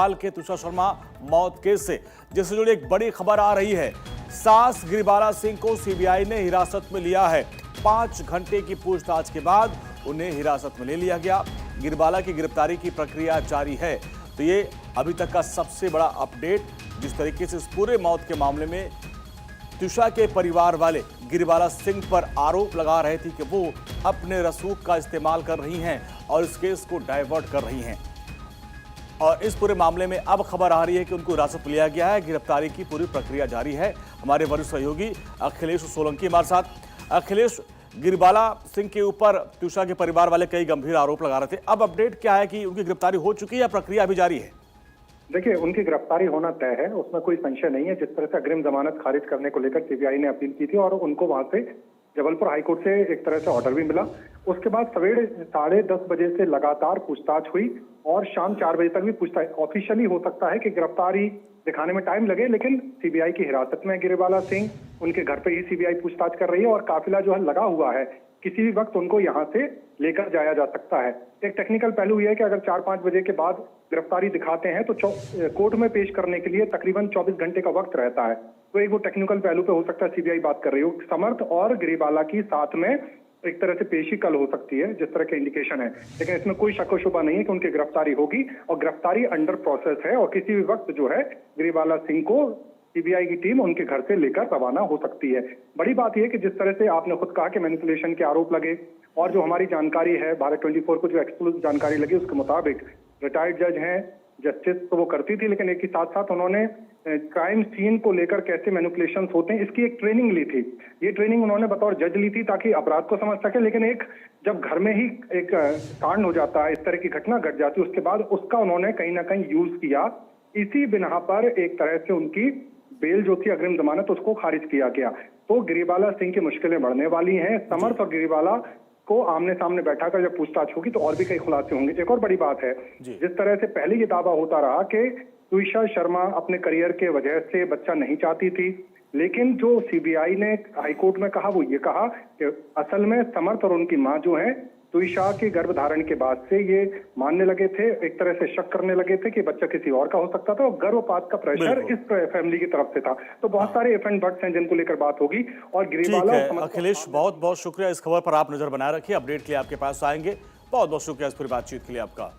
हाल के तुषार शर्मा मौत केस से जिससे जुड़ी एक बड़ी खबर आ रही है। सास गिरिबाला सिंह को सीबीआई ने हिरासत में लिया है। 5 घंटे की पूछताछ के बाद उन्हें हिरासत में ले लिया गया। गिरिबाला की गिरफ्तारी की प्रक्रिया जारी है। तो ये अभी तक का सबसे बड़ा अपडेट। जिस तरीके से इस पूरे मौत के मामले में तुषा के परिवार वाले गिरिबाला सिंह पर आरोप लगा रहे थे कि वो अपने रसूख का इस्तेमाल कर रही हैं और इस केस को डाइवर्ट कर रही हैं, और इस पूरे मामले में अब खबर आ रही है कि उनको हिरासत में लिया गया है। गिरफ्तारी की पूरी प्रक्रिया जारी है। हमारे वरिष्ठ सहयोगी अखिलेश सोलंकी हमारे साथ। अखिलेश, गिरिबाला सिंह के ऊपर तुषा के परिवार वाले कई गंभीर आरोप लगा रहे थे। अब अपडेट क्या है कि उनकी गिरफ्तारी हो चुकी है या प्रक्रिया अभी जारी है? देखिए, उनकी गिरफ्तारी होना तय है, उसमें कोई संशय नहीं है। जिस तरह से अग्रिम जमानत खारिज करने को लेकर सीबीआई ने अपील की थी और उनको वहां से जबलपुर हाईकोर्ट से एक तरह से ऑर्डर भी मिला। उसके बाद सवेरे 10:30 बजे से लगातार पूछताछ हुई और शाम 4 बजे तक भी पूछताछ। ऑफिशियली हो सकता है कि गिरफ्तारी दिखाने में टाइम लगे, लेकिन सीबीआई की हिरासत में गिरिबाला सिंह, उनके घर पे ही सीबीआई पूछताछ कर रही है और काफिला जो है लगा हुआ है। किसी भी वक्त उनको यहाँ से लेकर जाया जा सकता है। एक टेक्निकल पहलू यह है कि अगर 4-5 बजे के बाद गिरफ्तारी दिखाते हैं तो कोर्ट में पेश करने के लिए तकरीबन 24 घंटे का वक्त रहता है। तो एक वो टेक्निकल पहलू पे हो सकता है सीबीआई बात कर रही हो। समर्थ और गिरिबाला की साथ में एक तरह से पेशी कल हो सकती है, जिस तरह के इंडिकेशन है, लेकिन इसमें कोई शक व शुबा नहीं है कि उनकी गिरफ्तारी होगी और गिरफ्तारी अंडर प्रोसेस है और किसी भी वक्त जो है गिरिबाला सिंह को सीबीआई की टीम उनके घर से लेकर रवाना हो सकती है। बड़ी बात यह कि जिस तरह से आपने खुद कहा कि मैनिपुलेशन के आरोप लगे और जो हमारी जानकारी है भारत 24 को जो एक्सक्लूसिव जानकारी लगी उसके मुताबिक रिटायर्ड जज हैं, जस्टिस तो वो करती थी, लेकिन एक ही साथ साथ उन्होंने क्राइम सीन को लेकर कैसे मैनिपुलेशन होते हैं इसकी एक ट्रेनिंग ली थी। ये ट्रेनिंग उन्होंने बतौर जज ली थी ताकि अपराध को समझ सके, लेकिन एक जब घर में ही एक कांड हो जाता है, इस तरह की घटना घट जाती है, उसके बाद उसका उन्होंने कहीं ना कहीं यूज किया। इसी बिना पर एक तरह से उनकी बेल जो थी अग्रिम जमानत उसको खारिज किया गया। तो गिरिबाला सिंह की मुश्किलें बढ़ने वाली हैं। समर्थ और गिरिबाला को आमने सामने बैठाकर जब पूछताछ होगी तो और भी कई खुलासे होंगे। एक और बड़ी बात है, जिस तरह से पहले ये दावा होता रहा कि तुषा शर्मा अपने करियर के वजह से बच्चा नहीं चाहती थी, लेकिन जो सीबीआई ने हाईकोर्ट में कहा वो ये कहा कि असल में समर्थ और उनकी मां जो है तुषा के गर्भधारण के बाद से ये मानने लगे थे, एक तरह से शक करने लगे थे कि बच्चा किसी और का हो सकता था और गर्भपात का प्रेशर इस फैमिली की तरफ से था। तो बहुत सारे इफ एंड बट्स हैं जिनको लेकर बात होगी। और गिरिबाला अखिलेश, बहुत बहुत शुक्रिया। इस खबर पर आप नजर बनाए रखिए। अपडेट के लिए आपके पास आएंगे। बहुत बहुत शुक्रिया इस पूरी बातचीत के लिए आपका।